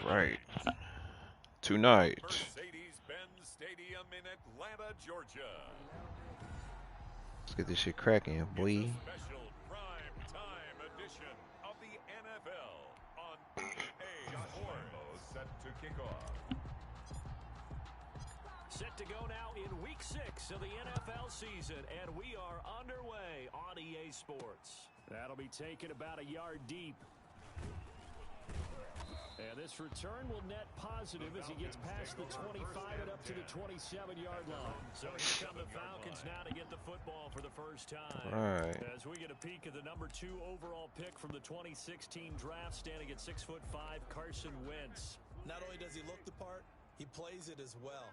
right. Tonight. Mercedes-Benz Stadium in Atlanta, Georgia. Let's get this shit cracking, boy. It's a special prime time edition of the NFL on EA Sports. Set to kick off. Set to go now in week 6 of the NFL season, and we are underway on EA Sports. That'll be taken about a yard deep. And this return will net positive as he gets past the 25 and up to the 27-yard line. So here come the Falcons now to get the football for the first time. Right. As we get a peek at the number 2 overall pick from the 2016 draft, standing at 6'5", Carson Wentz. Not only does he look the part, he plays it as well.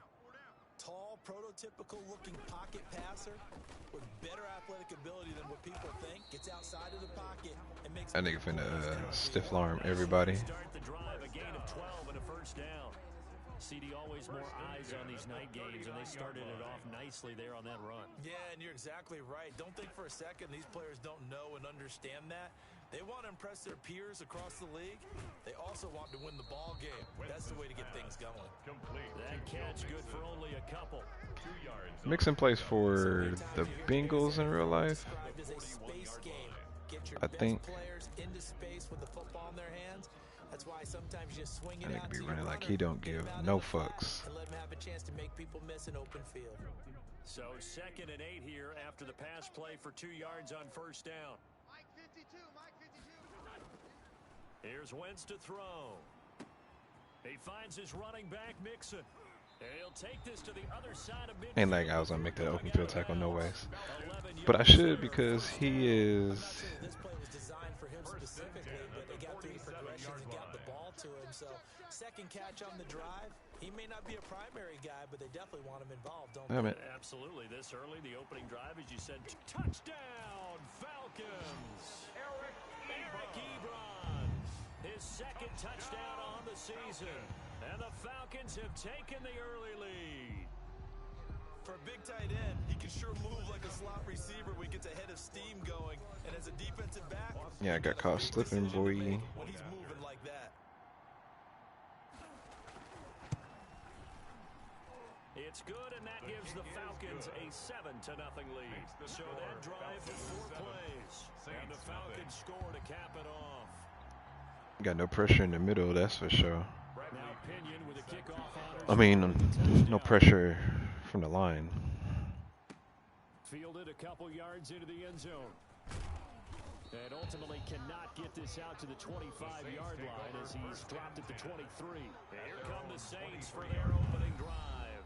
Tall, prototypical-looking pocket passer with better athletic ability than what people think. Gets outside of the pocket and makes. That nigga finna stiff arm everybody. Start the drive, a gain of 12 and a first down. CD always more eyes on these night games, and they started it off nicely there on that run. Yeah, and you're exactly right. Don't think for a second these players don't know and understand that. They want to impress their peers across the league. They also want to win the ball game. That's the way to get things going. That catch good for only a couple. Mixon plays for the Bengals in real life. I think. Players into space with the football in their hands. That's why sometimes you swing it That nigga out be to running your like he don't give no fucks. and let him have a chance to make people miss an open field. So 2nd and 8 here after the pass play for 2 yards on first down. Mike 52, Mike 52. Here's Wentz to throw. He finds his running back, Mixon. And he'll take this to the other side of midfield. Ain't like I was gonna make that open field tackle, no ways. But I should because he is. This play was designed for him specifically, but they got through the progressions and got the ball to him. So, second catch on the drive. He may not be a primary guy, but they definitely want him involved, don't Damn they? it. Absolutely. This early, the opening drive, as you said, touchdown, Falcons. Eric Ebron. His 2nd touchdown on the season. And the Falcons have taken the early lead. For a big tight end, he can sure move like a slot receiver when he gets a head of steam going. And as a defensive back, Yeah, I got caught slipping, boy. when he's moving like that. It's good, and that gives the Falcons a 7-0 lead. So that drive was 4 plays. And the Falcons score to cap it off. Got no pressure in the middle, that's for sure. Now Pinion with a kickoff honors. I mean, no pressure from the line. Fielded a couple yards into the end zone. And ultimately cannot get this out to the 25-yard line as he's dropped at the 23. And here come the Saints for their opening drive.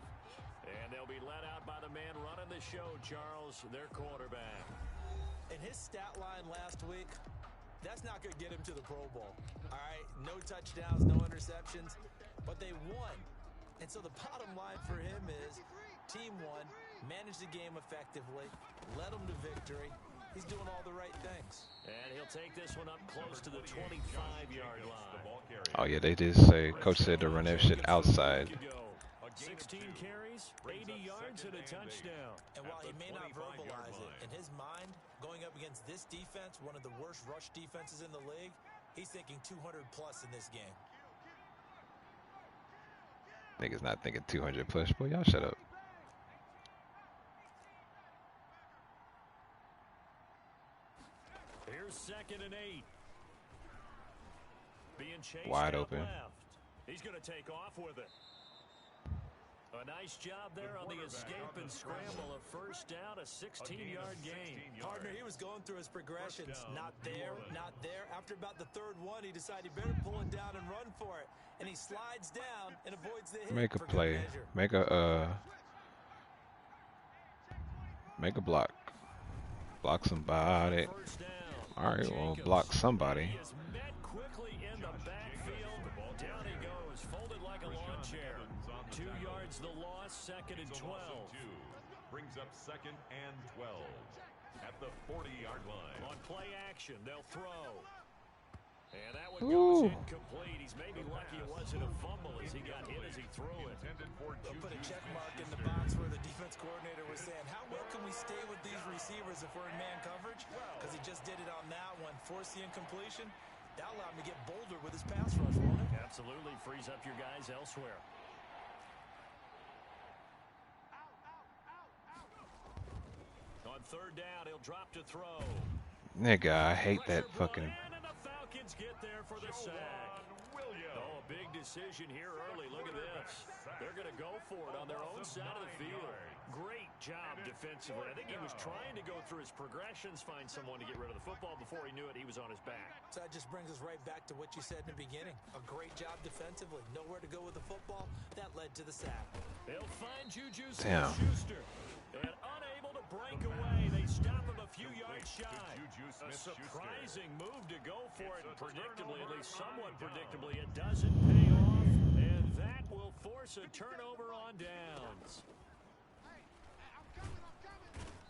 And they'll be led out by the man running the show, Charles, their quarterback. In his stat line last week, that's not going to get him to the Pro Bowl. All right, no touchdowns, no interceptions, but they won. And so the bottom line for him is team won, managed the game effectively, led them to victory. He's doing all the right things. And he'll take this one up close to the 25-yard line. Oh yeah, they did say, coach said to run that shit outside. 16 carries, 80 yards, and a touchdown. And while he may not verbalize it, in his mind, going up against this defense, one of the worst rush defenses in the league, he's thinking 200 plus in this game. Niggas not thinking 200 plus. Boy, y'all shut up. Here's 2nd and 8. Being chased Wide out open. left. He's going to take off with it. A nice job there on the escape and scramble. A first down, a 16-yard gain. Partner, he was going through his progressions. Not there, not there. After about the 3rd one, he decided he better pull it down and run for it. And he slides down and avoids the hit. Make a for good play. measure. Make a block. Block somebody. First down. All right, well, block somebody. He is met quickly in the backfield. Down he goes, folded like a lawn chair. 2 yards the loss, 2nd and 12. Brings up 2nd and 12 at the 40-yard line. On play action, they'll throw. And that one goes incomplete. He's maybe lucky it wasn't a fumble as he got hit as he threw it. They'll put a check mark in the box where the defense coordinator was saying, how well can we stay with these receivers if we're in man coverage? Because he just did it on that one. Force the incompletion. That allowed him to get bolder with his pass rush, won't it? Absolutely. really frees up your guys elsewhere. On third down, he'll drop to throw. Nigga, I hate that fucking. And the Falcons get there for the sack. Oh, a big decision here early. Look at this. They're going to go for it on their own side of the field. Great job defensively. I think he was trying to go through his progressions, find someone to get rid of the football. Before he knew it, he was on his back. So that just brings us right back to what you said in the beginning. A great job defensively. Nowhere to go with the football. That led to the sack. They'll find Juju Damn. Smith-Schuster. And unable to break away, they stop him a few yards shy. A surprising move to go for it, and predictably, at least somewhat predictably, it doesn't pay off, and that will force a turnover on downs.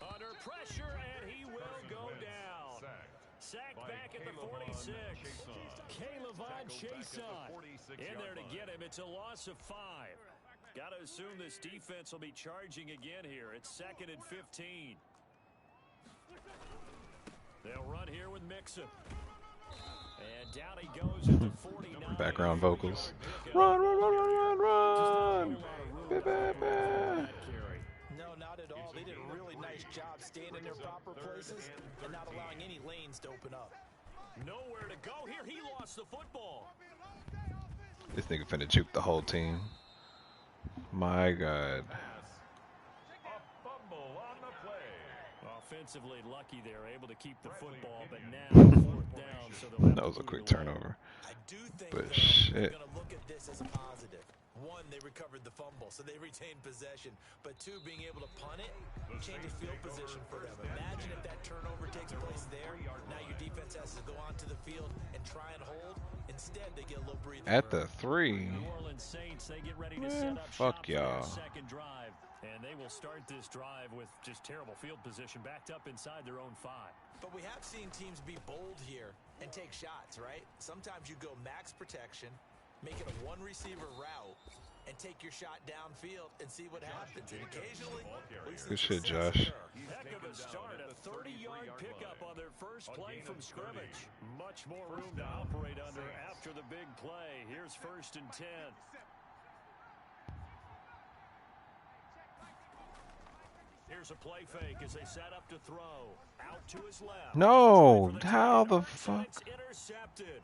Under pressure, and he will go down. Sacked back at the 46. Kayvon Chason in there to get him. It's a loss of 5. Got to assume this defense will be charging again here. It's 2nd and 15. They'll run here with Mixon. And down he goes at the 49. Background vocals. Run, run, run, run, run, run. No, not at all. They did a really nice job staying in their proper places and not allowing any lanes to open up. Nowhere to go here. He lost the football. This nigga finna juke the whole team. My God. Offensively lucky they're able to keep the football, but now 4th down, so they'll have That was to a quick move the turnover. I do think But though, shit. we're going to look at this as positive. 1, they recovered the fumble, so they retained possession. But 2, being able to punt it, changes field position for them. Imagine if that turnover takes place there. Now your defense has to go onto the field and try and hold. Instead, they get a little breathing At room. the 3. New Orleans Saints, they get ready to Man, set up fuck shop for their y'all. second drive. And they will start this drive with just terrible field position, backed up inside their own 5. But we have seen teams be bold here and take shots, right? Sometimes you go max protection, make it a 1-receiver route, and take your shot downfield and see what happens. And occasionally, we've seen Good shit, success Josh. occur. Heck of a start, a 30-yard pickup on their first play from scrimmage. Much more room to operate under after the big play. Here's 1st and 10. Here's a play fake as they set up to throw. Out to his left. No, how the fuck? It's intercepted.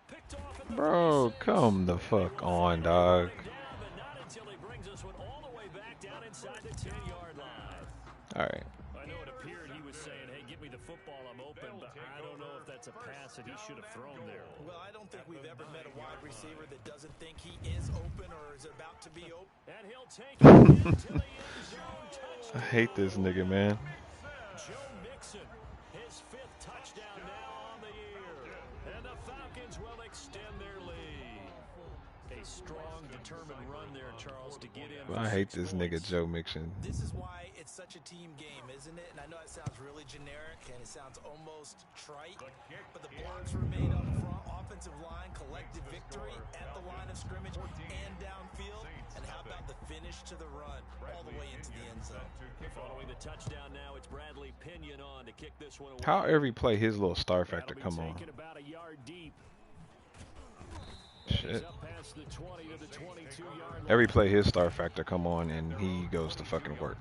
Picked off at the Bro, 36. come the fuck on, dog. Down, but not until he brings us one all the way back down inside the 10-yard line. Alright. I know it appeared he was saying, hey, give me the football, I'm open, but I don't know if that's a pass that he should have thrown there. Well, I don't think we've ever met a wide receiver that doesn't think he is open or is about to be open. And he'll take it into the end zone. I hate this nigga, man. Joe Mixon, his 5th touchdown now on the year. And the Falcons will extend their lead. A strong, determined run there, Charles, to get in. I hate this nigga Joe Mixon. This is why it's such a team game, isn't it? And I know it sounds really generic and it sounds almost trite, but the blocks were made up front, offensive line, collective victory at the line of scrimmage and downfield. And how about the finish to the run all the way into the end zone? Following the touchdown now, it's Bradley Pinion on to kick this one away. How every play his little star factor That'll be come on. taken about a yard deep. Shit. He's up past the 20 to the 22-yard line. Every play his star factor come on and he goes to fucking work.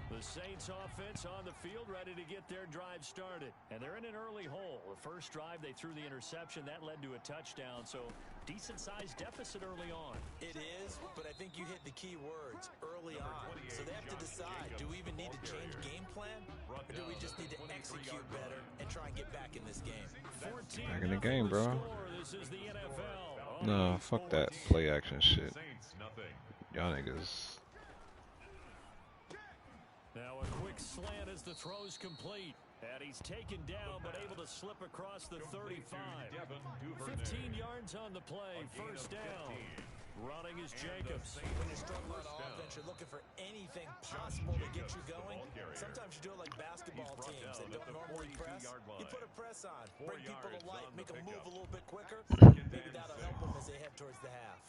The Saints offense on the field ready to get their drive started. And they're in an early hole. The first drive, they threw the interception. That led to a touchdown. So decent-sized deficit early on. It is, but I think you hit the key words early on. So they have to decide, do we even need to change game plan? Or do we just need to execute better and try and get back in this game? Back in the game, bro. This is the NFL. No, fuck that play action shit. Y'all niggas. Now a quick slant as the throw's complete. And he's taken down, but able to slip across the 35. 15 yards on the play, 1st down. Running is Jacobs. When you're struggling on offense, you're looking for anything possible to get you going. Sometimes you do it like basketball teams that don't normally press. You put a press on, bring people to life, make them move a little bit quicker. Maybe that'll help them as they head towards the half.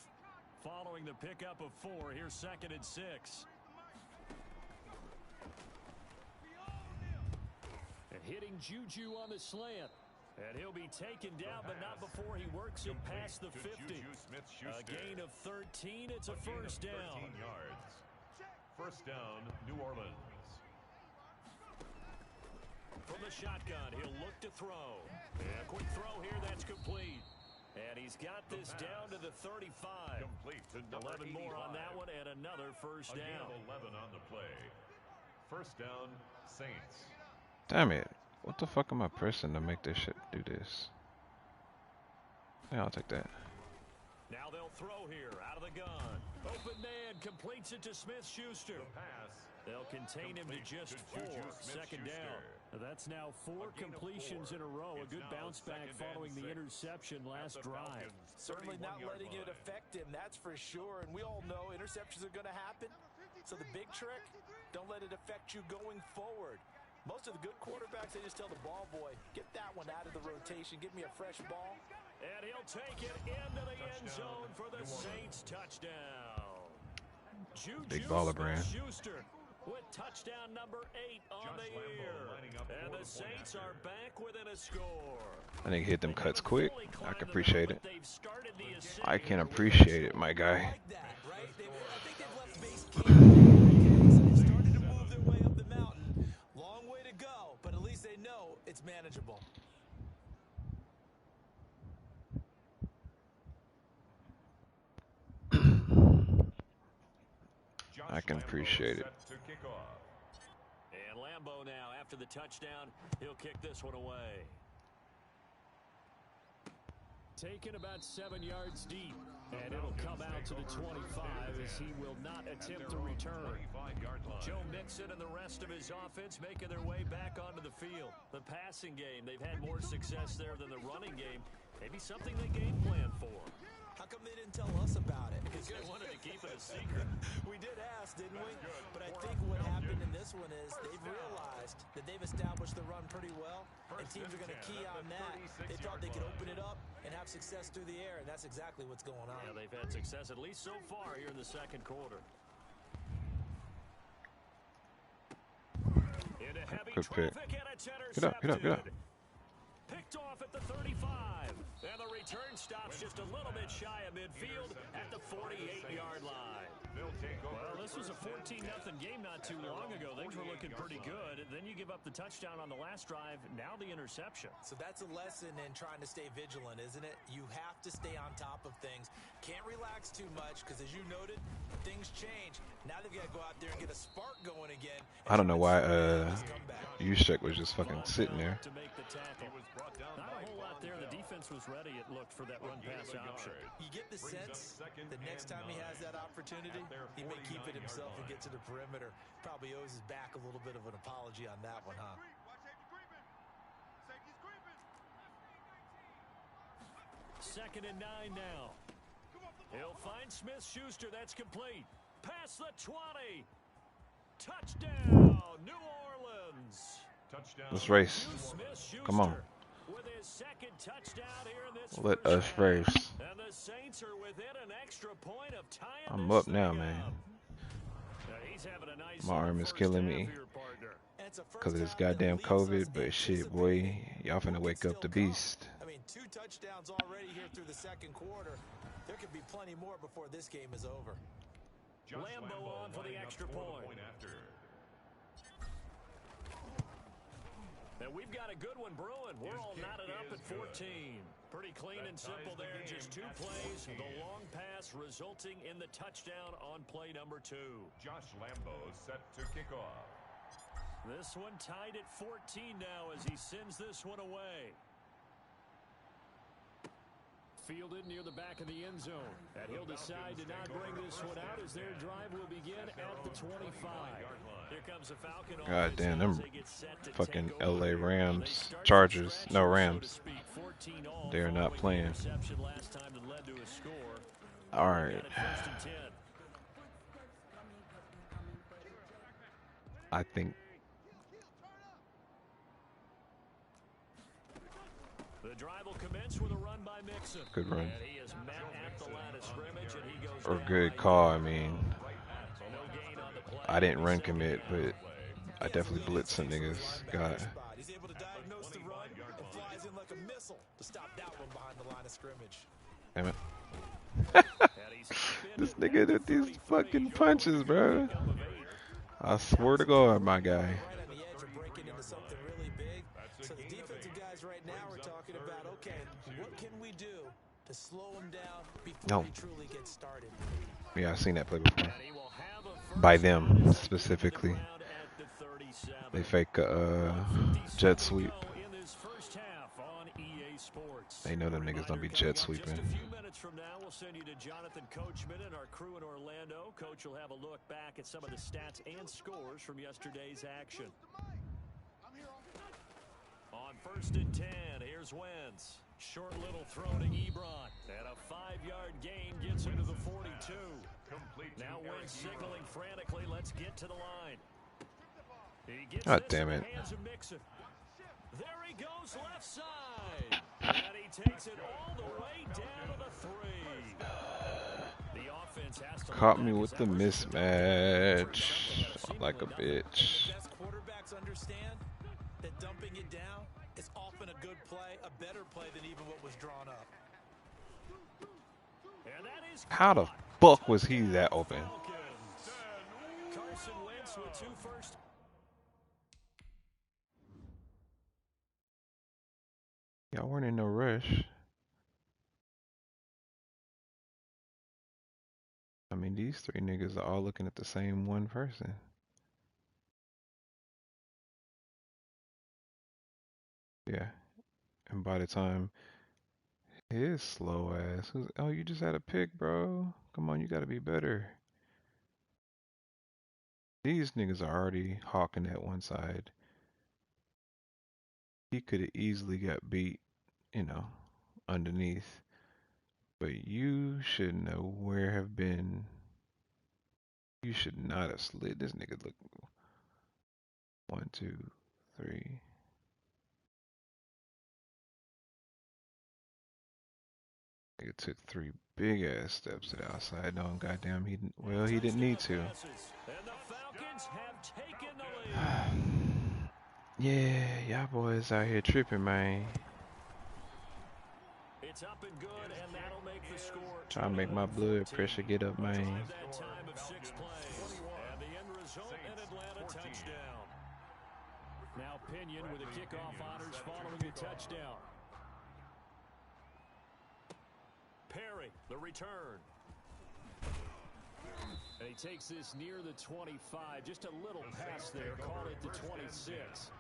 Following the pickup of 4, here's 2nd and 6. And hitting Juju on the slant. And he'll be taken down, but not before he works it past the 50. A gain of 13. It's a first down. 13 yards. First down, New Orleans. From the shotgun, he'll look to throw. And a quick throw here, that's complete. And he's got this down to the 35. Complete to number 11 more on 85. that one, and another first A gain down. of 11 on the play. First down, Saints. Damn it. What the fuck am I pressing to make this shit do this? Yeah, I'll take that. Now they'll throw here, out of the gun. Open man completes it to Smith-Schuster. The pass. They'll contain him to just 4. Second down. That's now 4 completions in a row. A good bounce back following the interception last drive. Certainly not letting it affect him, that's for sure. And we all know interceptions are going to happen. So the big trick, don't let it affect you going forward. Most of the good quarterbacks, they just tell the ball boy, get that one out of the rotation, give me a fresh ball. And he'll take it into the end zone for the Saints touchdown. Big baller brand. Schuster with touchdown number 8 on the year. And the Saints are back within a score. I think hit them cuts quick. I can appreciate it. I can appreciate it, my guy. Like that, right? I think they've left base key. They started to move their way up the mountain. Long way to go, but at least they know it's manageable. I can appreciate it. And Lambeau now, after the touchdown, he'll kick this one away. Taken about 7 yards deep, and it'll come out to the 25 as he will not attempt to return. Joe Mixon and the rest of his offense making their way back onto the field. The passing game, they've had more success there than the running game. Maybe something they game plan for. How come they didn't tell us about it? Because they wanted to keep it a secret. We did ask, didn't we? But I think what happened in this one is they've realized that they've established the run pretty well, and teams are going to key on that. They thought they could open it up and have success through the air, and that's exactly what's going on. Yeah, they've had success at least so far here in the second quarter. Into heavy Good pick. traffic, and it's Get up, get up, get up. intercepted. Picked off at the 35. And the return stops just a little bit shy of midfield at the 48-yard line. Well, this was a 14-0 game not too long ago. Things were looking pretty good. Then you give up the touchdown on the last drive. Now the interception. So that's a lesson in trying to stay vigilant, isn't it? You have to stay on top of things. Can't relax too much because, as you noted, things change. Now they've got to go out there and get a spark going again. I don't know why Juszczyk was just fucking sitting there. To make the tackle. Not a whole lot there. The defense was ready, it looked, for that run-pass option. You get the sense that next time he has that opportunity, he may keep it himself and get to the perimeter. Probably owes his back a little bit of an apology on that one, huh? Second and 9 now. He'll find Smith-Schuster. That's complete. Past the 20. Touchdown, New Orleans. Let's race. Come on. With his second touchdown here in this Let first us half. race. And the Saints are within an extra point of tying I'm this up now, thing man. up. He's having a nice My arm is first killing half me here, partner. And it's a first because of this half that goddamn leaves COVID, us but shit, boy, y'all finna wake up the beast. I mean, 2 touchdowns already here through the second quarter. There could be plenty more before this game is over. Lambeau on for the extra point. And we've got a good one brewing. We're all knotted up at 14. Pretty clean and simple there. Just 2 plays. The long pass resulting in the touchdown on play number 2. Josh Lambeau set to kick off. This one tied at 14 now as he sends this one away. Fielded near the back of the end zone. And he'll decide to not bring this one out as their drive will begin at the 25. Here comes the Falcon. God damn, them they get set to fucking take over. LA They Rams, start Chargers, from no scratch, Rams. so to speak. 14 all They're not following the playing. interception last time that led to a score. All right. Got it first and 10. I think The drive will commence with a run by Mixon. Good run. And he is met at the line of scrimmage, and he goes or down good right call. I there. mean, So no gain on the play. I didn't run commit, but I definitely blitzed some niggas. God. He's able to diagnose the run and flies in like a scrimmage. Damn it. And he's This been nigga with these fucking punches, bro. I swear to God, my guy. Right on the edge of breaking into something really big. So the defensive guys right now are talking about, okay, what can we do to slow him down before he truly gets started? Yeah, I've seen that play before. And he will have a By first them, down specifically. around at the 37. They fake jet sweep. In this first half on EA Sports. They know them niggas don't be jet sweeping. Just a few minutes from now, we'll send you to Jonathan Coachman and our crew in Orlando. Coach will have a look back at some of the stats and scores from yesterday's action. On 1st and 10, here's Wentz. Short little throw to Ebron. And a 5-yard gain gets into the 42. Now Wentz signaling frantically, let's get to the line. He gets God damn it. There he goes left side. And he takes it all the way down to the 3. The offense has to Caught me with the mismatch. Like a bitch. The best quarterbacks understand that dumping it down is often a good play, a better play than even what was drawn up. And that is How the fuck was he that open? Carson Wentz with 2 first. Y'all weren't in no rush. I mean, these 3 niggas are all looking at the same one person. Yeah. And by the time his slow ass was, oh, you just had a pick, bro. Come on, you gotta be better. These niggas are already hawking that one side. He could have easily got beat, you know, underneath. But you should nowhere have been. You should not have slid. This nigga look 1, 2, 3. Nigga took 3 big ass steps to the outside. No, goddamn, he didn't need to. And the Falcons have taken the lead. Yeah, y'all boys out here tripping, man. It's up and good, and that'll make the score. Trying to make my blood pressure get up, man. That time of 6 plays. And the end result, an Atlanta touchdown. Now Pinion with a kickoff honors following the touchdown. Perry, the return. And he takes this near the 25. Just a little pass there. Call it the 26.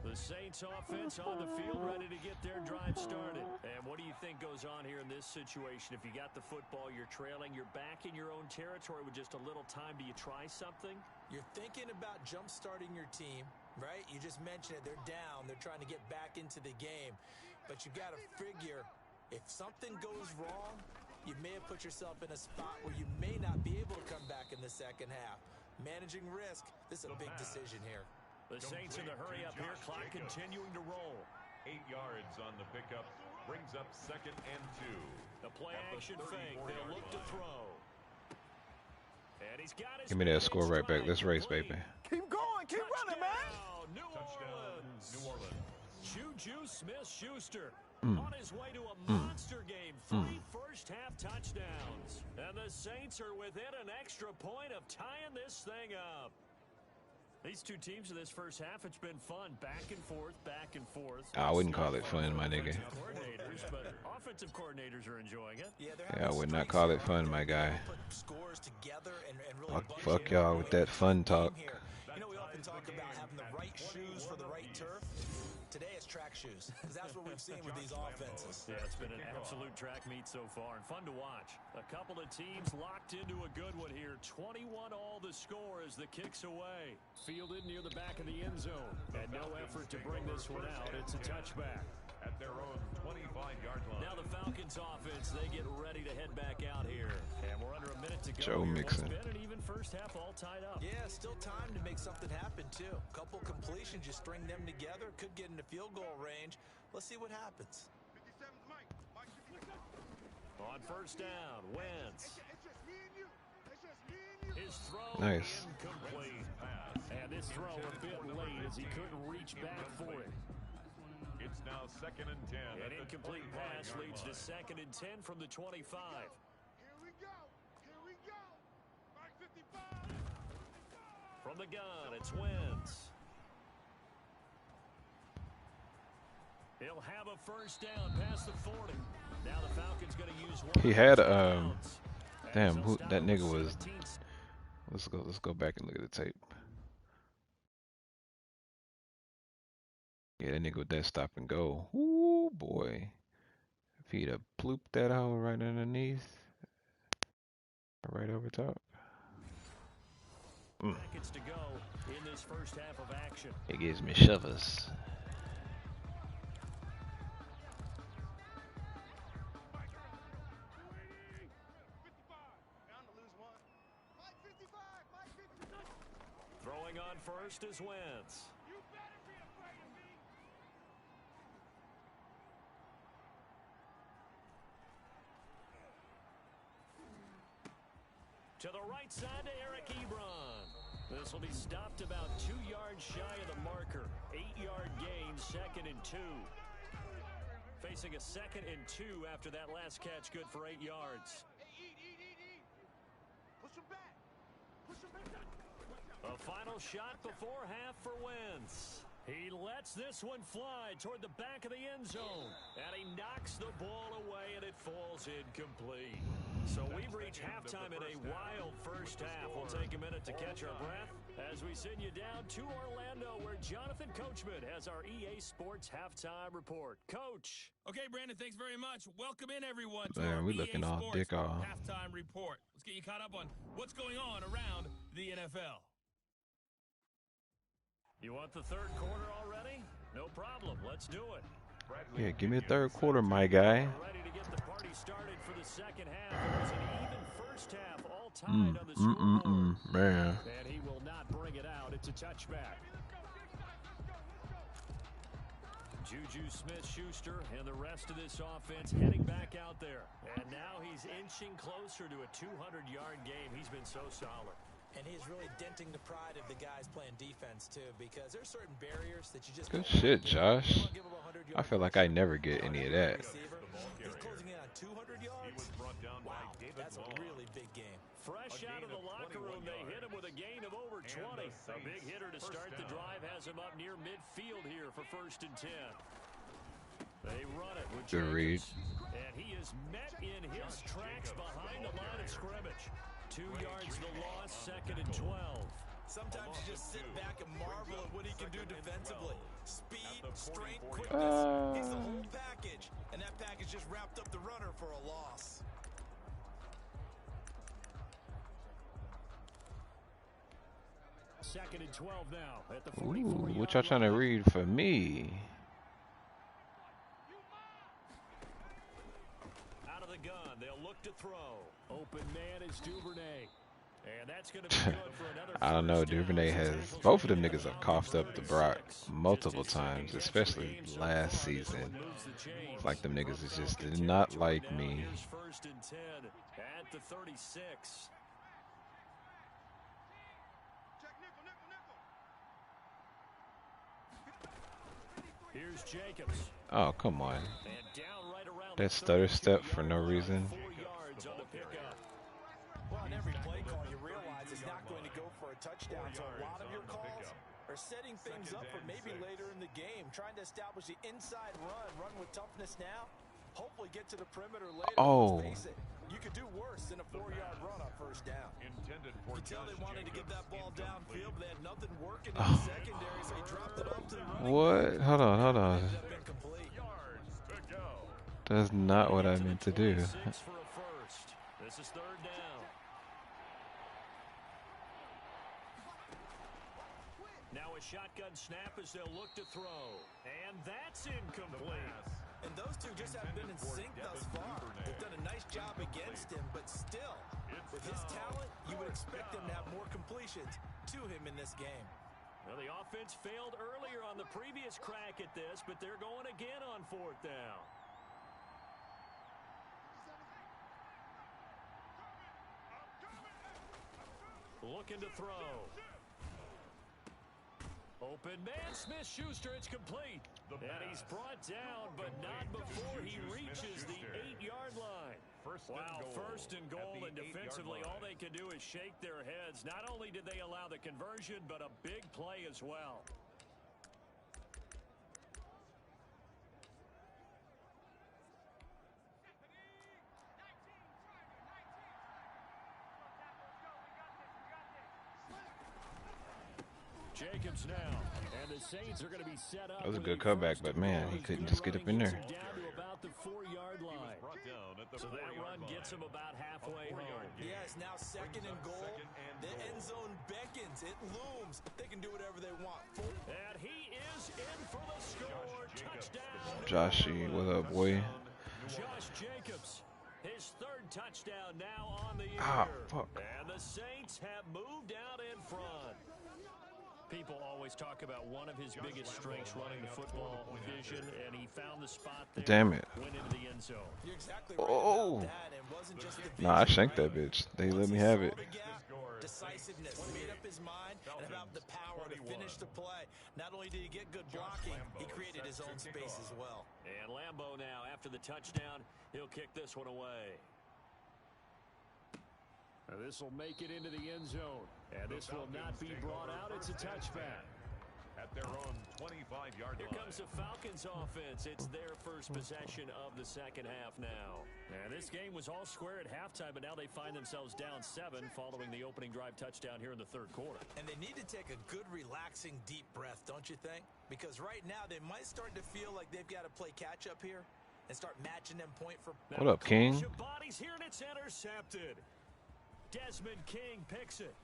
The Saints offense on the field ready to get their drive started. And what do you think goes on here in this situation? If you got the football, you're trailing, you're back in your own territory with just a little time. Do you try something? You're thinking about jump-starting your team, right? You just mentioned it. They're down. They're trying to get back into the game. But you got to figure if something goes wrong, you may have put yourself in a spot where you may not be able to come back in the second half. Managing risk, this is a big decision here. The Saints in the hurry up here, clock continuing to roll. 8 yards on the pickup, brings up 2nd and 2. The play action fake, they'll look to throw. And he's got his Give me that score right back. Let's race, baby. Keep going, keep running, man. New Orleans. New Orleans. Juju Smith-Schuster on his way to a monster game. 3 first-half touchdowns. And the Saints are within an extra point of tying this thing up. These 2 teams in this first half, it's been fun. Back and forth, back and forth. I wouldn't call it fun, my nigga. Coordinators, but offensive coordinators are enjoying it. Yeah, I would not call it fun, my guy. Scores together and really Fuck y'all with that fun talk. You know, we often talk about having the right shoes for the right turf. Today it's track shoes, because that's what we've seen with these offenses. Yeah, it's been an absolute track meet so far, and fun to watch. A couple of teams locked into a good one here. 21 all the score as the kick's away. Fielded near the back of the end zone. And no effort to bring this one out. It's a touchback. At their own 25-yard line. Now the Falcons offense, they get ready to head back out here. And we're under a minute to go. Joe here. Mixon. It's been an even first half all tied up. Yeah, still time to make something happen, too. Couple completions, you string them together, could get into field goal range. Let's see what happens. 57's Mike. Mike 57. On first down, Wentz. It's just me and you. It's just me and His throw Nice. incomplete. And this throw a bit late as he couldn't reach back for it. It's now 2nd and 10. An incomplete pass leads to 2nd and 10 from the 25. Here we go. Here we go. Mark 55. From the gun, it's Wentz. He'll have a first down past the 40. Now the Falcons going to use one. He had damn, who that nigga was. Let's go back and look at the tape. Yeah, that nigga with that stop and go. Ooh boy. If he'd have plooped that hole right underneath. Right over top. Seconds to go in this first half of action. It gives me shivers. Throwing on first is Wentz. To the right side to Eric Ebron. This will be stopped about 2 yards shy of the marker. 8-yard gain, 2nd and 2. Facing a 2nd and 2 after that last catch, good for 8 yards. Push him back. Push him back. A final shot before half for Wentz. He lets this one fly toward the back of the end zone. And he knocks the ball away, and it falls incomplete. So we've reached halftime in a wild first half. We'll take a minute to catch our breath as we send you down to Orlando, where Jonathan Coachman has our EA Sports Halftime Report. Coach. Okay, Brandon, thanks very much. Welcome in, everyone, to Man, our we EA looking all Sports dick off. Halftime Report. Let's get you caught up on what's going on around the NFL. You want the third quarter already? No problem. Let's do it. Yeah, give me the third quarter, my guy. Ready to get the party started for the second half. It was an even first half, all tied on the scoreboard. Man. And he will not bring it out. It's a touchback. Juju Smith-Schuster and the rest of this offense heading back out there. And now he's inching closer to a 200-yard game. He's been so solid. And he's really denting the pride of the guys playing defense, too, because there's certain barriers that you just Good don't shit, want to do. Josh. You don't give him a 100-yard I feel like I never get any of that. receiver. He's closing in on 200 yards. Wow, that's a really big game. Fresh out of the locker room, they hit him with a gain of over 20. A big hitter to start the drive has him up near midfield here for 1st and 10. They run it with Good read. and he is met in his tracks behind the line of scrimmage. 2 yards the loss, 2nd and 12. Sometimes you just sit back and marvel at what he can do defensively. Speed, strength, quickness. He's the whole package. And that package just wrapped up the runner for a loss. Second and 12 now at the Ooh, 44-yard what y'all trying to line. read for me? Out of the gun, they'll look to throw. Open man is Duvernay. And that's going to be good for another I don't know. first down. Duvernay has both of them niggas have coughed up the Brock multiple times, especially last season. It's like them niggas is just did not like me. Here's 1st and 10 at the 36. Check nickel, nickel, nickel. Here's Jacobs. Oh, come on. And down right around That the stutter step for 32-yard no line, reason. 4 yards on the pickup. Well, on every play call, you realize it's not going to go for a touchdown. So a lot of your calls are setting things up for maybe later in the game, trying to establish the inside run with toughness now. Hopefully get to the perimeter later. Oh. Let's face it, you could do worse than a 4-yard run on first down. Intended You for could tell they Josh wanted to get that ball Jacobs, downfield, but they had nothing working in Oh. the secondary, so he dropped it off to the running What? Hold on, hold on. Ended up incomplete. yards to go. That's not what I meant to do. 26 for a first. This is 3rd down. Now a shotgun snap as they'll look to throw. And that's incomplete. And those two just haven't been in sync thus far. They've done a nice job against him, but still, with his talent, you would expect him to have more completions to him in this game. Well, the offense failed earlier on the previous crack at this, but they're going again on 4th down. Looking to throw. Open man, Smith-Schuster, it's complete. And he's brought down, but not before he reaches the 8-yard line. Wow, first and goal, and defensively, all they can do is shake their heads. Not only did they allow the conversion, but a big play as well. Jacobs now, and the Saints are going to be set up. That was a good comeback, but man, he couldn't just get up in there. Down to about the 4-yard line. So that run gets him about halfway home. Yes, now second and goal. The end zone beckons. It looms. They can do whatever they want. And he is in for the score. Touchdown. Joshy, what up, boy? Josh Jacobs, his third touchdown now on the year. Ah, fuck. And the Saints have moved out in front. People always talk about one of his biggest strengths running the football, vision, and he found the spot there. Damn it. Went into the end zone. You're exactly right Oh. about that. It wasn't just the Nah, I vision, shanked right? that bitch. They let Once me he have saw it. the gap, decisiveness, made up his mind, and about the power to finish the play. Not only did he get good blocking, he created his own space as well. And Lambeau now, after the touchdown, he'll kick this one away. Now this will make it into the end zone. And this will not be brought out. It's a touchback. At their own 25-yard line. Here comes the Falcons offense. It's their first possession of the second half now. And this game was all square at halftime, but now they find themselves down 7 following the opening drive touchdown here in the third quarter. And they need to take a good, relaxing, deep breath, don't you think? Because right now they might start to feel like they've got to play catch-up here and start matching them point for... What up, King? Bodies here, and it's intercepted. Desmond King picks it.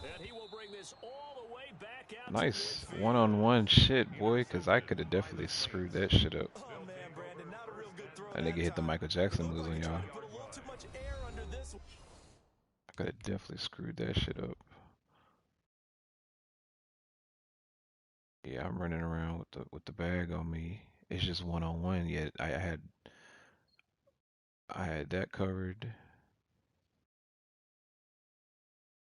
And he will bring this all the way back out. Nice one-on-one shit, boy, because I could have definitely screwed that shit up. Oh, man, Brandon, not a real good throw That nigga hit the time. Michael Jackson moves on y'all. Put a little too much air under this. I could have definitely screwed that shit up. Yeah, I'm running around with the bag on me. It's just one-on-one. Yet I had that covered.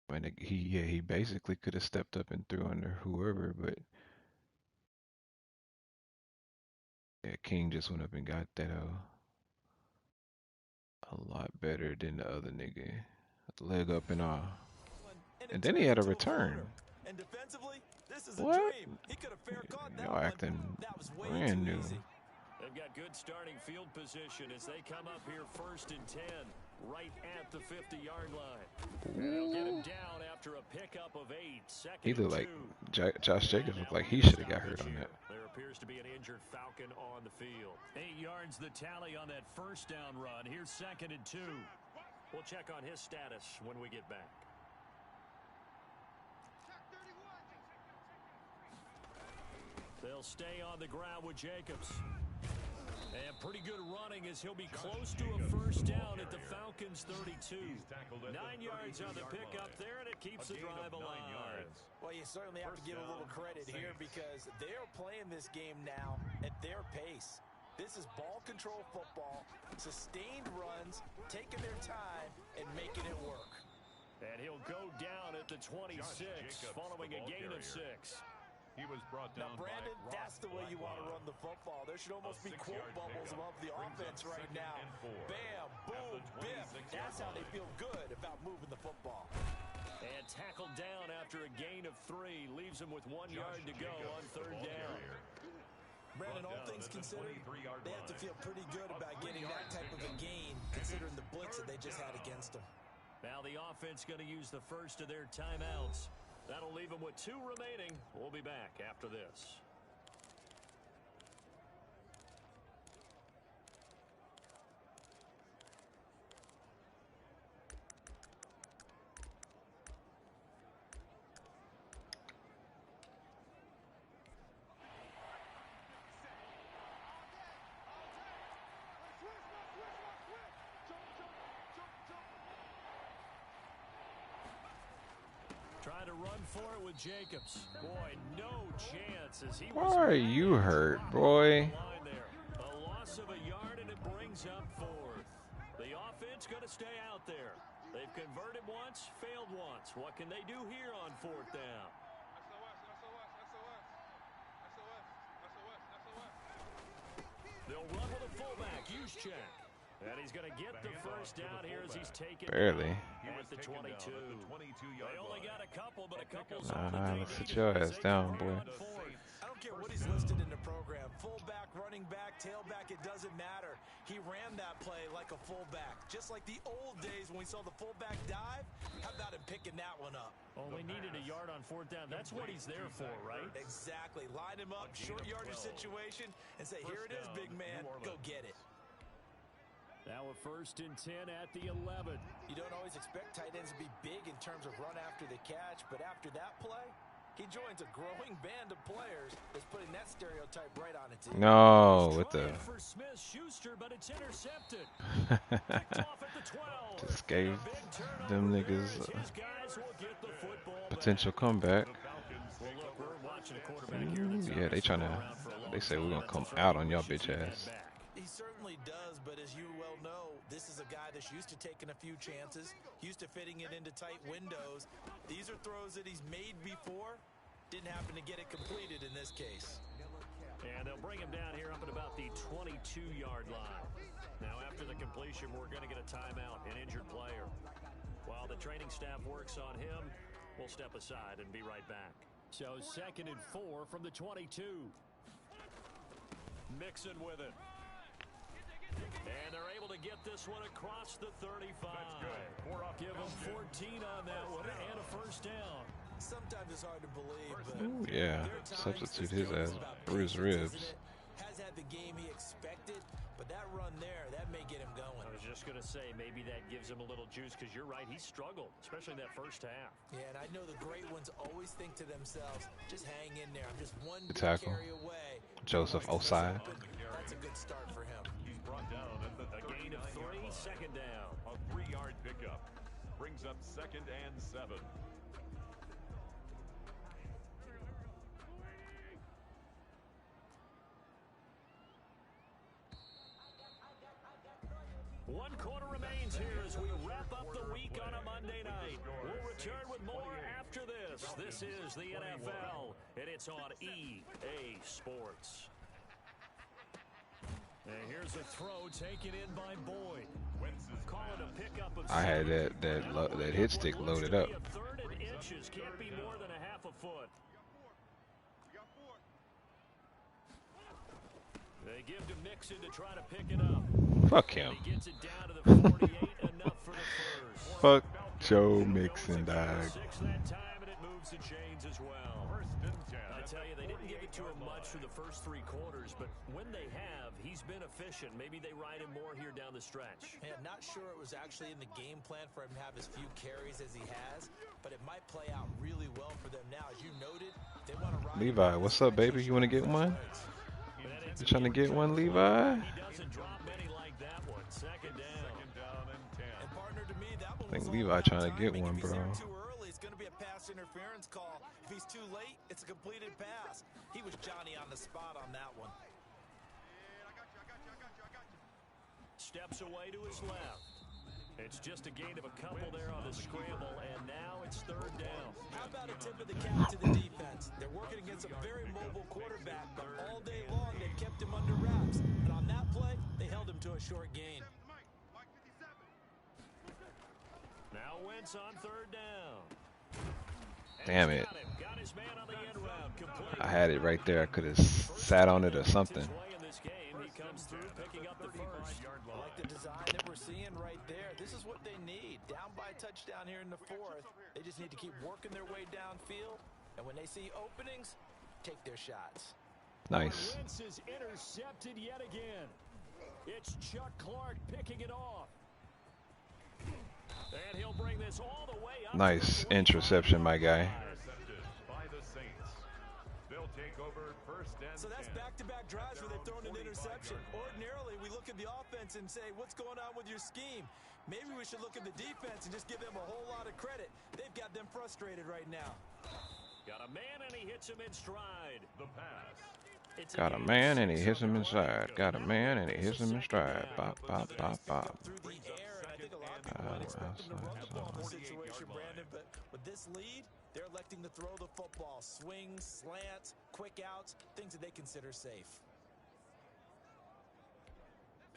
And he basically could have stepped up and threw under whoever, but yeah, King just went up and got that a lot better than the other nigga. Leg up and all. And then he had a return. And defensively, this is a What? dream. He could have fair caught that Y'all one. acting That was way brand too new. easy. They've got good starting field position as they come up here first and 10, right at the 50-yard line. They'll get him down after a pickup of 8. Second He looked and like 2. Josh Jacobs looked like he should have got hurt on that. There appears to be an injured Falcon on the field. 8 yards the tally on that first down run. Here's second and 2. We'll check on his status when we get back. They'll stay on the ground with Jacobs. And pretty good running as he'll be close to a first down at the Falcons' 32. 9 yards on the pickup there, and it keeps the drive alive. Well, you certainly have to give a little credit here because they're playing this game now at their pace. This is ball control football, sustained runs, taking their time, and making it work. And he'll go down at the 26 following a gain of 6. He was brought down. Now, Brandon, that's the way you want to run the football. There should almost be quote bubbles above the offense right now. Bam, boom, biff. That's how they feel good about moving the football. And tackled down after a gain of 3. Leaves him with 1 yard to go on third down. Brandon, all things considered, they have to feel pretty good about getting that type of a gain considering the blitz that they just had against them. Now the offense going to use the first of their timeouts. That'll leave them with 2 remaining. We'll be back after this. Trying to run for it with Jacobs. Boy, no chance as he was. Why are you hurt, boy? A loss of a yard and it brings up 4th. The offense going to stay out there. They've converted once, failed once. What can they do here on fourth down? They'll run with a fullback, use check. And he's going to get the first down here as he's taken Barely. at the 22. They only got a couple, but a couple. Nah, let's sit your ass down, boy. I don't care what he's listed in the program. Fullback, running back, tailback, it doesn't matter. He ran that play like a fullback. Just like the old days when we saw the fullback dive. How about him picking that one up? Only needed a yard on fourth down. That's what he's there for, right? Exactly. Line him up, short yardage situation, and say, here it is, big man. Go get it. Now a 1st and 10 at the 11. You don't always expect tight ends to be big in terms of run after the catch, but after that play, he joins a growing band of players that's putting that stereotype right on its ear. No, with the for Smith Schuster, but it's intercepted. Picked off at the 12. just gave them niggas His guys will get the football potential comeback. Well, look, we're watching a quarterback here that's Yeah, they trying to. They say we're gonna come out on y'all bitch ass. He certainly does, but as you well know, this is a guy that's used to taking a few chances, used to fitting it into tight windows. These are throws that he's made before. Didn't happen to get it completed in this case. And they'll bring him down here up at about the 22-yard line. Now, after the completion, we're going to get a timeout, an injured player. While the training staff works on him, we'll step aside and be right back. So 2nd and 4 from the 22. Mixon with it. And they're able to get this one across the 35. Give them 14 on that one and a 1st down. Sometimes it's hard to believe, but Ooh, yeah, substitute his ass, bruised ribs. Has had the game he expected, but that run there, that may get him going. I was just going to say, maybe that gives him a little juice, because you're right, he struggled, especially in that 1st half. Yeah, and I know the great ones always think to themselves, just hang in there. I'm just one Good big tackle. carry away. Joseph Osai. That's a good start for him. He's brought down at the A gain of 3, 2nd down. A 3-yard pickup brings up 2nd and 7. One quarter remains here as we wrap up the week on a Monday night. We'll return with more after this. This is the NFL, and it's on EA Sports. And here's a throw taken in by Boyd. Call it a pickup of I had that hit stick loaded up. 3rd and inches, can't be more than a half a foot. They give to Mixon to try to pick it up. Fuck him. He gets it down to the 48, enough for the 1st. Fuck Joe Mixon, dog. 6 that time, and it moves the chains as well. 1st and 10. I tell you, they didn't give it to him much for the first 3 quarters, but when they have, he's been efficient. Maybe they ride him more here down the stretch. Yeah, not sure it was actually in the game plan for him to have as few carries as he has, but it might play out really well for them now. As you noted, they want to ride Levi, what's up, baby? You want to get one? You trying to get one, Levi? He doesn't drop many like that one. 2nd down. 2nd down and 10. And partner, to me, that one I think was all Levi about trying to get timing. one, If he's bro. there too early, it's going to be a pass interference call. If he's too late, it's a completed pass. He was Johnny on the spot on that one. Steps away to his left. It's just a gain of a couple there on the scramble, and now it's 3rd down. How about a tip of the cap to the defense? They're working against a very mobile quarterback, but all day long they've kept him under wraps. And on that play, they held him to a short gain. Now Wentz on 3rd down. Damn it. Got his man on the end route, complete. I had it right there. I could have sat on it or something. In this game, he comes through picking up the 1st. I like the design that we're seeing right there. This is what they need. Down by a touchdown here in the 4th. They just need to keep working their way downfield. And when they see openings, take their shots. Nice. Wentz is intercepted yet again. It's Chuck Clark picking it off. And he'll bring this all the way up. Nice interception, my guy. Intercepted by the Saints. They'll take over 1st and 10. So that's back-to-back drives where they've thrown an interception. Ordinarily, we look at the offense and say, what's going on with your scheme? Maybe we should look at the defense and just give them a whole lot of credit. They've got them frustrated right now. Got a man, and he hits him in stride. The pass. Got a man and he hits him inside. Got a man and he hits him in stride. Bop, bop, bop, bop. Through the air, and I think a lot of many people might expect them to run the ball in this 48-yard situation, line. Brandon, but with this lead, they're electing to throw the football. Swings, slants, quick outs, things that they consider safe.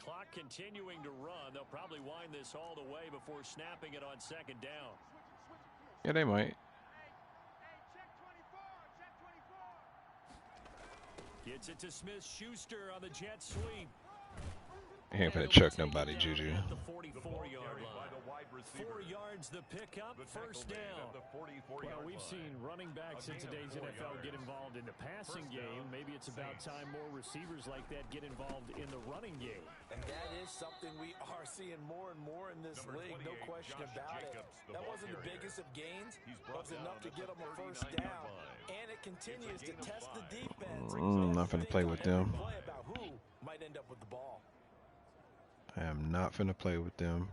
Clock continuing to run. They'll probably wind this all the way before snapping it on second down. Yeah, they might. Check 24, check 24. Gets it to Smith-Schuster on the jet sweep. He ain't finna chuck nobody, Juju. At the The ball 44-yard carried by line. the wide 4 receiver. yards the pickup, The tackle first made down. at the 44-yard Well, we've line. seen running backs in A gain of today's 4 NFL get yards. involved in the passing First game. down, Maybe it's about Saints. time more receivers like that get involved in the running game. And that is something we are seeing more and more in this Number league, no 28, question Josh about Jacobs, it. the That ball wasn't the carrier. biggest of gains, He's but brought it was enough down to at get the them a first 39-yard down. line. And it continues to gain of test the 5. defense. Not finna play with them. Play about who might end up with the ball. I am not finna play with them.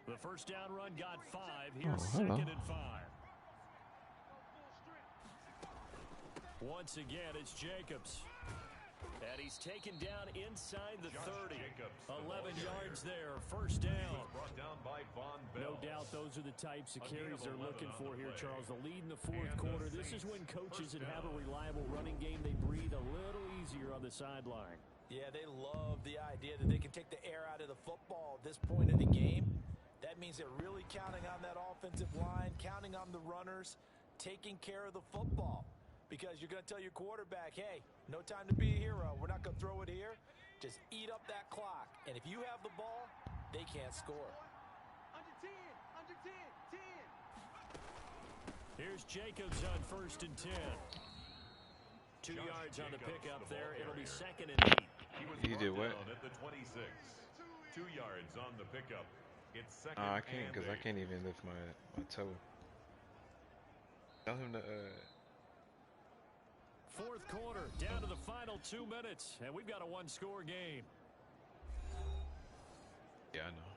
The first down run got 5. Here's hello. second and 5. Once again, it's Jacobs. And he's taken down inside the 30. Jacobs, the 11 ball yards there. First down. Brought down by Von No Bell. doubt those are the types of A gain carries of they're 11 looking on for the here, play. Charles. The lead in the fourth And the quarter. This is Saints, when coaches first that have a down. reliable running game, they breathe a little easier on the sideline. Yeah, they love the idea that they can take the air out of the football at this point in the game. That means they're really counting on that offensive line, counting on the runners, taking care of the football. Because you're going to tell your quarterback, hey, no time to be a hero. We're not going to throw it here. Just eat up that clock. And if you have the ball, they can't score. Under 10, under 10, 10. Here's Jacobs on first and 10. 2 Josh yards on the Jacobs, pickup the ball there. It'll be carrier. second and 8. He He did brought what? down at the 26. 2 yards on the pickup. It's second I can't, and because I 8. can't even lift my toe. Tell him to, Fourth quarter, down to the final 2 minutes, and we've got a one-score game. yeah, I know.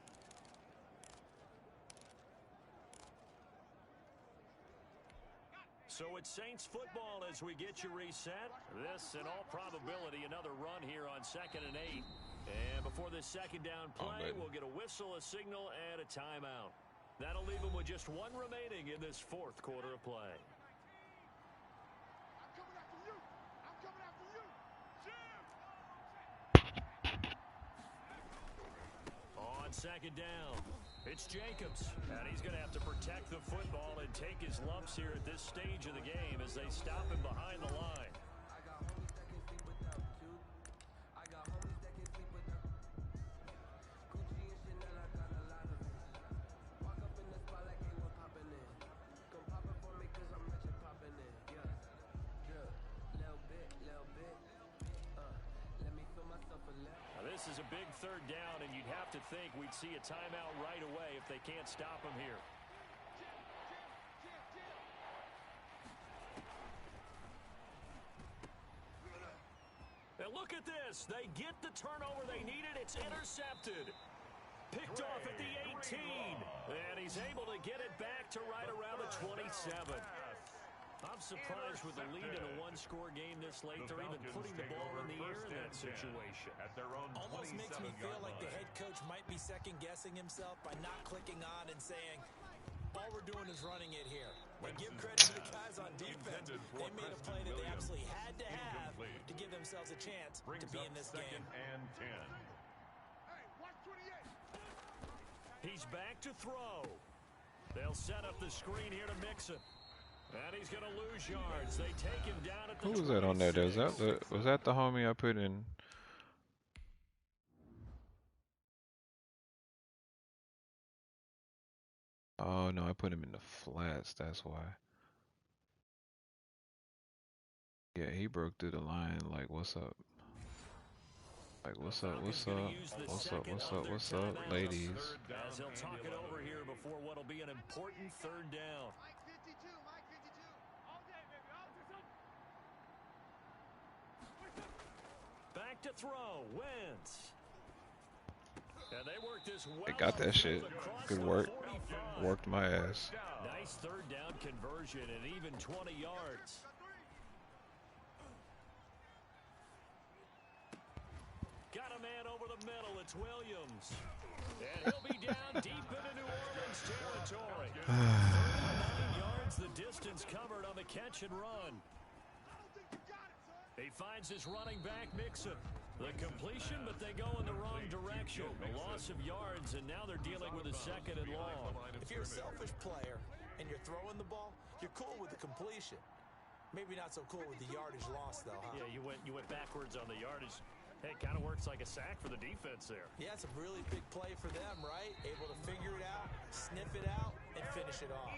So it's Saints football as we get you reset. This, in all probability, another run here on second and 8. And before this second down play, we'll get a whistle, a signal, and a timeout. That'll leave them with just one remaining in this fourth quarter of play. I'm coming after you. I'm coming after you. Jim! On second down, it's Jacobs, and he's going to have to protect the football and take his lumps here at this stage of the game as they stop him behind the line. This is a big third down, and you'd have to think we'd see a timeout right away if they can't stop him here. And look at this. They get the turnover they needed. It's intercepted. Picked off at the 18. And he's able to get it back to right around the 27. I'm surprised with the lead in a one-score game this late. They're even putting the ball in the air in that situation. At their own Almost makes me feel 27-yard like the line. head coach might be second-guessing himself by not clicking on and saying, all we're doing is running it here. And give credit to the guys on defense. Intended for They made a Preston play that they Williams. absolutely had to have Incomplete. to give themselves a chance Brings to be up in this second game. and 10. Hey, watch 28. He's back to throw. They'll set up the screen here to Mixon. And he's going to lose yards. They take him down at the Who was that on there? Was that the homie I put in? Oh no, I put him in the flats. That's why. Yeah, he broke through the line. Like, what's up? Like, what's up? What's up? What's up? What's up? What's up, ladies? As he'll talk it over here before what'll be an important third down. Mike 52, Mike 52. All day, baby, all day. Back to throw. Wentz. And they work this well. They got that shit. across Good the work. 45. Worked my ass. Nice third down conversion and even 20 yards. Got a man over the middle. It's Williams. And he'll be down deep into New Orleans territory. 39 yards the distance covered on the catch and run. He finds his running back, Mixon. The completion, but they go in the wrong direction. A loss of yards, and now they're dealing with a second and long. If you're a selfish player and you're throwing the ball, you're cool with the completion. Maybe not so cool with the yardage loss, though, huh? Yeah, you went backwards on the yardage. Hey, it kind of works like a sack for the defense there. Yeah, it's a really big play for them, right? Able to figure it out, sniff it out, and finish it off.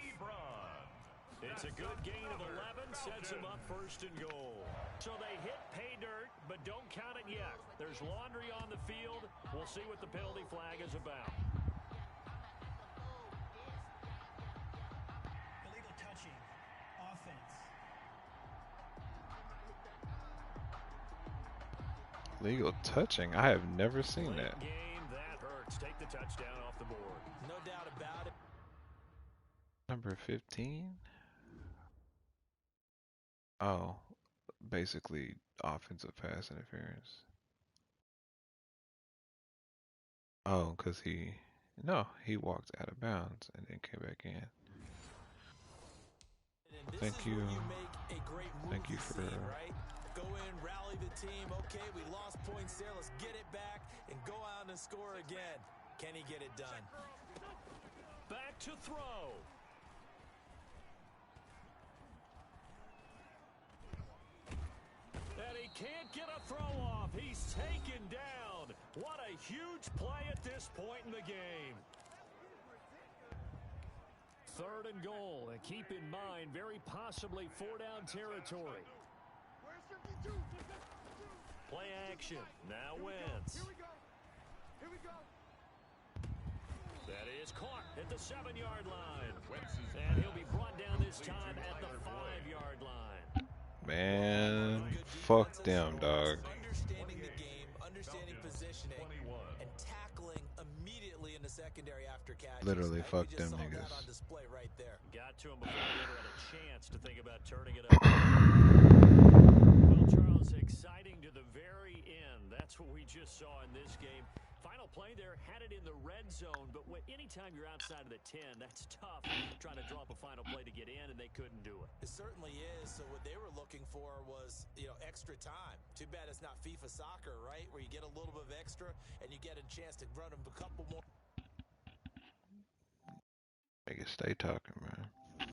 It's a good gain of 11, sets him up first and goal. So they hit pay dirt, but don't count it yet. There's laundry on the field. We'll see what the penalty flag is about. Illegal touching. Offense. Legal touching? I have never seen that. Game, that hurts. Take the touchdown off the board. No doubt about it. Number 15? Oh, basically offensive pass interference. Oh, because he walked out of bounds and then came back in. And this Thank is you. where you make a great move Thank you this for scene, right? Go in, rally the team. Okay, we lost points there. Let's get it back and go out and score again. Can he get it done? Back to throw. And he can't get a throw off. He's taken down. What a huge play at this point in the game. Third and goal. And keep in mind, very possibly 4-down territory. Where's 52? Play action. Now Wentz. Here we go. Here we go. That is caught at the 7-yard line. And he'll be brought down this time at the 5-yard line. Man, fuck them, dog. Understanding the game, understanding positioning, and tackling immediately in the secondary after catches. Literally, I think fuck we just them saw that niggas. on display right there. Got to him before he ever had a chance to think about turning it up. Well, Charles, exciting to the very end. That's what we just saw in this game. Final play there, had it in the red zone, but anytime you're outside of the 10, that's tough trying to draw up a final play to get in, and they couldn't do it. It certainly is. So what they were looking for was, extra time. Too bad it's not FIFA soccer, right? Where you get a little bit of extra and you get a chance to run them a couple more. Niggas stay talking, man.